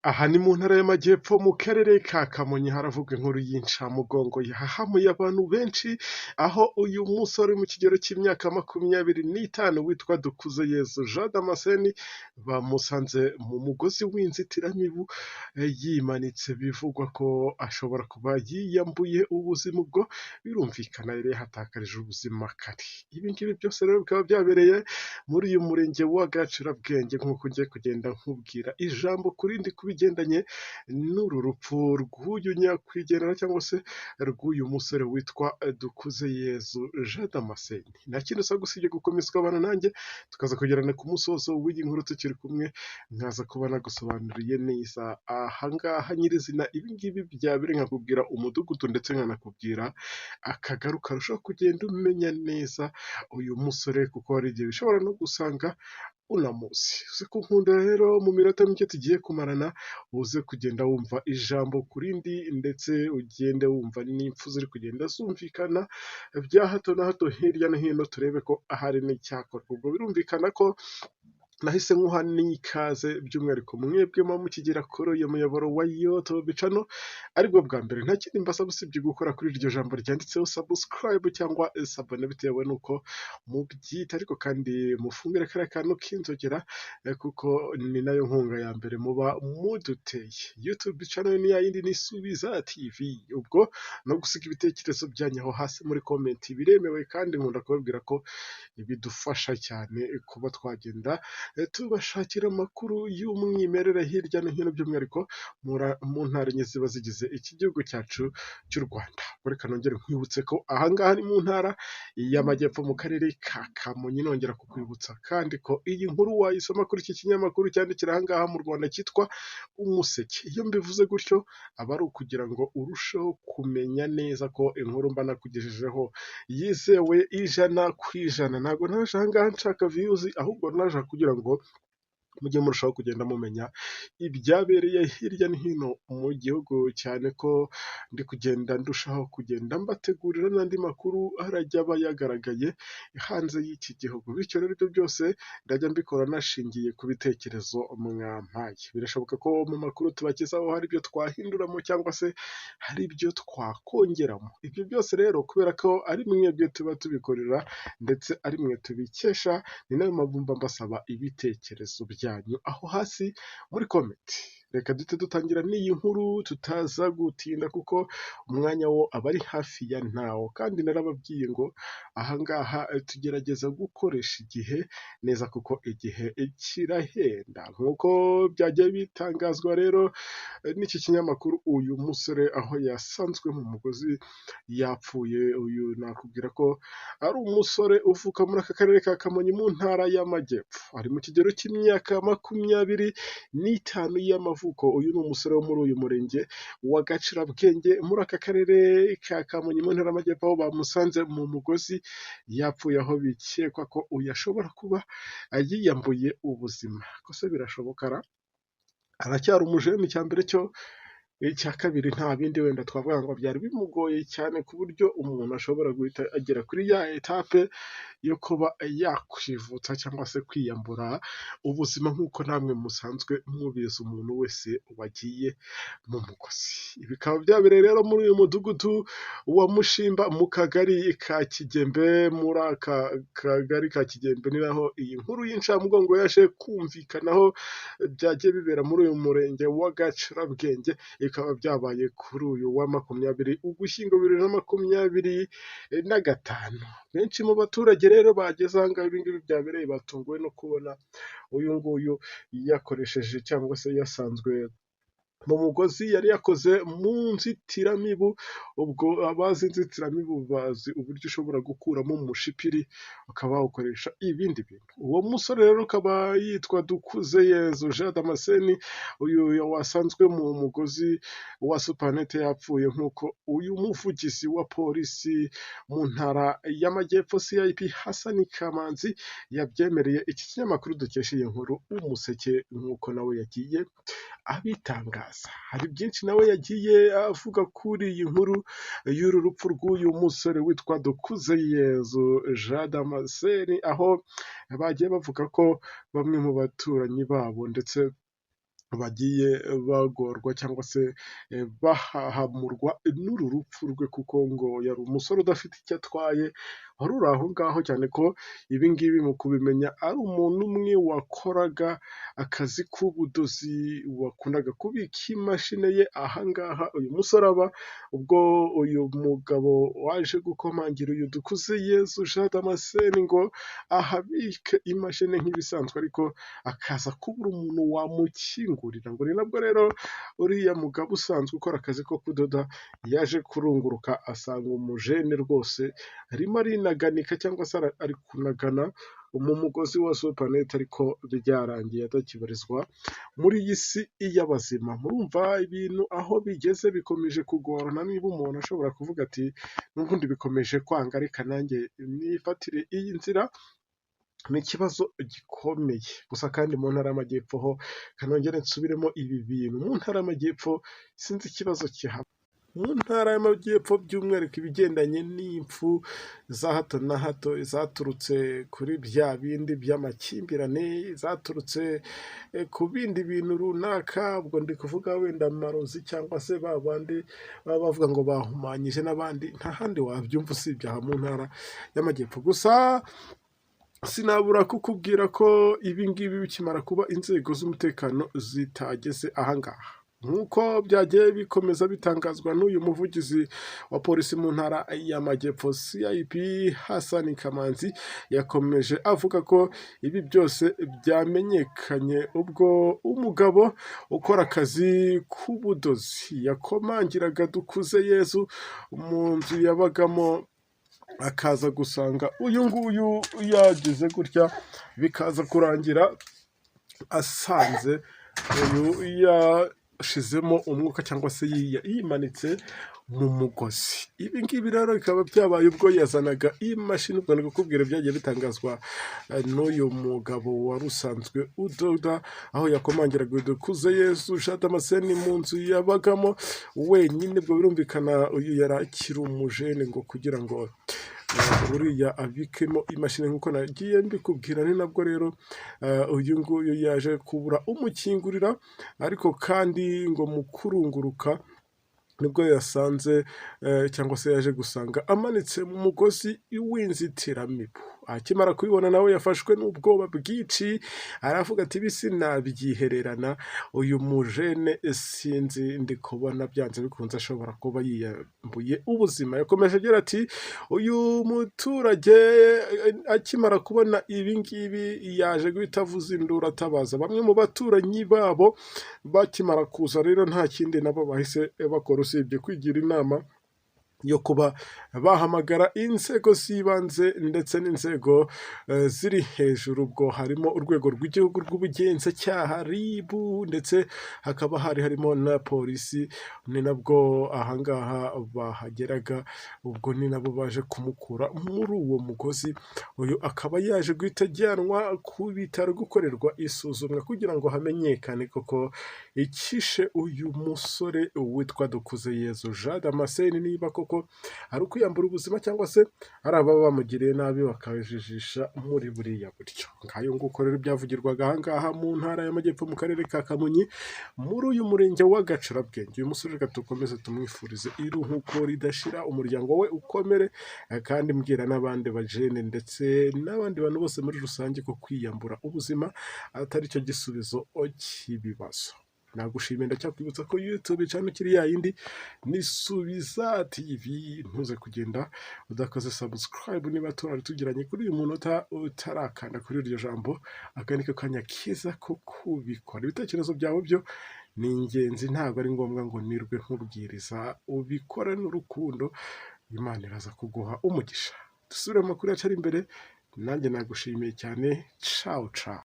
Aha ni mu ntara y'amajyepfo mu karere ka Kamonyi haravugwa inkuru y'incamugongo yahahamuye abantu benshi, aho uyu musore uri mu kigero cy'imyaka 25 witwa Dukuzeyezu Jean Damascene bamusanze mu mugozi w'inzitiramibu yimanitse, bivugwa ko ashobora kuba yiyambuye ubuzima. Ubwo birumvikana yari yahatakarije ubuzima kare. Ibi ngibi byose rero bikaba byabereye muri uyu murenge wa Gacurabwenge, nk'uko ngiye kugenda nkubwira ijambo ku rindi ku bigendanye n'uru rupfu rw'uyu nyakwigendera cyangwa se rw'uyu musore witwa Dukuzeyezu Jean Damascene. Nta kindi usabwa usibye gukomeza ukabana nanjye tukaza kugerana ku musozo w'iyi nkuru tukiri kumwe, nkaza kuba nagusobanuriye neza ahangaha nyirizina ibingibi byabere, nkakubwira umudugudu ndetse nkanakubwira akagaru karushaho kugenda umenya neza uyu musore, kuko hari igihe bishobora no gusanga unamuzi. Uze kunkunda rero mu minota mike tugiye kumarana, uze kugenda wumva ijambo ku rindi ndetse ugende wumva n'impfu ziri kugenda zumvikana bya hato na hato hirya no hino, turebe ko ahari n'icyakorwa. Ubwo birumvikana ko nahise nkuha n'ikaze by'umwihariko mwebwe muba mukigera kuri uyu muyoboro wa YouTube channel aribwo bwa mbere. Nta kindi mbasaba usibye gukora kuri iryo jambo ryanditseho subscribe cyangwa sabone bitewe n'uko mubyita, ariko kandi mufungire kariya kantu k'inzogera kuko ni nayo nkunga ya mbere muba muduteye. YouTube channel ni yayindi ni Subiza TV. Ubwo no gusiga ibitekerezo byanyu aho hasi muri comment biremewe, kandi nkunda kubabwira ko bidufasha cyane kuba twagenda tubashakira amakuru y'umwimerere hirya no hino, by'umwihariko mu ntara enye ziba zigize iki gihugu cyacu cy'u Rwanda. Reka nongere nkwibutse ko ahangaha ni mu ntara y'amajyepfo mu karere ka Kamonyi. Nongera kukwibutsa kandi ko iyi nkuru wayisoma kuri iki kinyamakuru cyandikira ahangaha mu Rwanda cyitwa Umuseke. Iyo mbivuze gutyo aba ari ukugira ngo urusheho kumenya neza ko inkuru mba nakugejejeho yizewe 100%. Ntabwo naje ahangaha nshaka views, ahubwo naje kugira ngo mujye murushaho kugenda mumenya ibyabereye hirya no hino mu gihugu, cyane ko ndi kugenda ndushaho kugenda mbategurira n'andi makuru arajya aba yagaragaye hanze y'iki gihugu. Bityo rero ibyo byose ndajya mbikora nashingiye ku bitekerezo mwampaye. Birashoboka ko mu makuru tubagezaho hari ibyo twahinduramo cyangwa se hari ibyo twakongeramo. Ibyo byose rero kubera ko ari mwebwe tuba tubikorera ndetse ari mwe tubikesha, ni nayo mpamvu mba mbasaba ibitekerezo byanyu aho hasi muri comment. Reka duhite dutangira n'iyi nkuru tutaza gutinda, kuko umwanya wo aba ari hafi ya ntawo, kandi narababwiye ngo ahangaha tugerageza gukoresha igihe neza kuko igihe kirahenda. Nk'uko byagiye bitangazwa rero n'iki kinyamakuru, uyu musore aho yasanzwe mu mugozi yapfuye. Uyu nakubwira ko ari umusore uvuka muri aka karere ka Kamonyi mu ntara y'amajyepfo, ari mu kigero cy'imyaka 25 y'amavuko. Uyu ni umusore wo muri uyu murenge wa Gacurabwenge muri aka karere ka Kamonyi mu ntara y'amajyepfo, aho bamusanze mu mugozi yapfuye, aho bikekwa ko uyu ashobora kuba yiyambuye ubuzima. Kose birashoboka aracyari umujeni, cya mbere cyo. Icya kabiri nta bindi wenda twavuga ngo byari bimugoye cyane ku buryo umuntu ashobora guhita agera kuri ya etape yo kuba yakwivutsa cyangwa se kwiyambura ubuzima, nk'uko namwe musanzwe mubizi umuntu wese wagiye mu mugozi. Bikaba byabereye rero muri uyu mudugudu wa Mushimba mu kagari ka Kigembe. Muri aka kagari ka Kigembe ni naho iyi nkuru y'incamugongo yaje kumvikanaho, byagiye bibera muri uyu murenge wa Gacurabwenge. Bikaba byabaye kuri uyu wa 20 Ugushyingo 2025. Benshi mu baturage rero bageze ahangaha ibingibi byabereye batunguwe no kubona uyu nguyu yakoresheje cyangwa se yasanzwe mu mugozi yari yakoze mu nzitiramibu. Ubwo abazi inzitiramibu bazi uburyo ushobora gukuramo umushipiri ukaba wawukoresha ibindi bintu. Uwo musore rero ukaba yitwa Dukuzeyezu Jean Damascene. Uyu wasanzwe mu mugozi wa supanete yapfuye, nk'uko uyu muvugizi wa polisi mu ntara y'amajyepfo CIP Hassan Kamanzi yabyemereye iki kinyamakuru dukesha iyi nkuru Umuseke, nk'uko nawe yagiye abitangaza. Hari byinshi nawe yagiye avuga kuri iyi nkuru y'uru rupfu rw'uyu musore witwa Dukuzeyezu Jean Damascene, aho bagiye bavuga ko bamwe mu baturanyi babo ndetse bagiye bagorwa cyangwa se bahahamurwa n'uru rupfu rwe, kuko ngo yari umusore udafite icyo atwaye wari uri aho ngaho, cyane ko ibi ngibi mu kubimenya ari umuntu umwe wakoraga akazi k'ubudozi, wakundaga kubika imashini ye aha ngaha uyu musore aba, ubwo uyu mugabo waje gukomangira uyu Dukuzeyezu Jean Damascene ngo ahabike imashini nk'ibisanzwe, ariko akaza kubura umuntu wamukingurira, ngo ni nabwo rero uriya mugabo usanzwe ukora akazi ko kudoda yaje kurunguruka asanga umujene rwose arimo arinaganika cyangwa se ari kunagana mu mugozi wa supanete, ariko byarangiye atakibarizwa muri iyi si y'abazima. Murumva ibintu aho bigeze bikomeje kugorana, niba umuntu ashobora kuvuga ati n'ubundi bikomeje kwanga reka nanjye nifatire iyi nzira, ni ikibazo gikomeye. Gusa kandi mu ntara y'amajyepfo ho kanongere nsubiremo ibi bintu, mu ntara y'amajyepfo sinzi ikibazo kihaba. Mu ntara y'amajyepfo by'umwihariko ibigendanye n'impfu za hato na hato zaturutse kuri bya bindi by'amakimbirane, zaturutse ku bindi bintu runaka, ubwo ndi kuvuga wenda amarozi cyangwa se ba bandi baba bavuga ngo bahumanyije n'abandi, nta handi wabyumva usibye aha mu ntara y'amajyepfo. Gusa sinabura kukubwira ko ibi ngibi bikimara kuba inzego z'umutekano zitageze aha ngaha, nk'uko byagiye bikomeza bitangazwa n'uyu muvugizi wa polisi mu ntara y'amajyepfo CIP Hassan Kamanzi, yakomeje avuga ko ibi byose byamenyekanye ubwo umugabo ukora akazi k'ubudozi yakomangiraga Dukuzeyezu mu nzu yabagamo, akaza gusanga uyu nguyu yagize gutya, bikaza kurangira asanze uyu yashizemo umwuka cyangwa se yimanitse mu mugozi. Ibi ngibi rero bikaba byabaye ubwo yazanaga imashini, ubwo ni kukubwira byagiye bitangazwa n'uyu mugabo wari usanzwe udoda, aho yakomangiraga Dukuzeyezu Jean Damascene mu nzu yabagamo wenyine. Ubwo birumvikana uyu yari akiri umujene ngo kugira ngo buriya abikemo imashini, nk'uko nagiye mbikubwira. Ni nabwo rero uyu nguyu yaje kubura umukingurira, ariko kandi ngo mu kurunguruka nibwo yasanze cyangwa se yaje gusanga amanitse mu mugozi w'inzitiramibu. Akimara kubibona nawe yafashwe n'ubwoba bwinshi, aravuga ati ibi sinabyihererana, uyu mujene sinzi, ndi kubona byanze bikunze ashobora kuba yiyambuye ubuzima. Yakomeje agira ati uyu muturage akimara kubona ibi ngibi yaje guhita avuza induru atabaza bamwe mu baturanyi babo. Bakimara kuza rero nta kindi nabo bahise bakora usibye kwigira inama yo kuba bahamagara inzego z'ibanze ndetse n'inzego ziri hejuru, ubwo harimo urwego rw'igihugu rw'ubugenzacyaha RIB, ndetse hakaba harimo na polisi. Ni nabwo ahangaha bahageraga, ubwo ni nabo baje kumukura muri uwo mugozi. Uyu akaba yaje guhita ajyanwa ku bitaro gukorerwa isuzumwa kugira ngo hamenyekane koko icyishe uyu musore witwa Dukuzeyezu Jean Damascene, niba koko ari ukwiyambura ubuzima cyangwa se ari ababa bamugiriye nabi bakajijisha muri buriya buryo. Ngayo nguko rero byavugirwaga ahangaha mu ntara y'amajyepfo mu karere ka Kamonyi muri uyu murenge wa Gacurabwenge. Uyu musore reka dukomeze tumwifurize iruhuko ridashira, umuryango we ukomere, kandi mbwira n'abandi bajene ndetse n'abandi bantu bose muri rusange ko kwiyambura ubuzima atari cyo gisubizo cy'ibibazo. Nagushimiye, ndacyakwibutsa ko YouTube channel kiri yayindi ni Subiza TV, ntuze kugenda udakoze subscribe niba turari tugiranye kuri uyu munota utarakanda kuri iryo jambo. Aka niko kanya kiza ko kubikora. Ibitekerezo byawe byo ni ingenzi, ntabwo ari ngombwa ngo nirwe nkubwiriza, ubikore n'urukundo, Imana iraza kuguha umugisha. Dusubire mu makuru yacu ari imbere, nanjye nagushimiye cyane. Ciao ciao.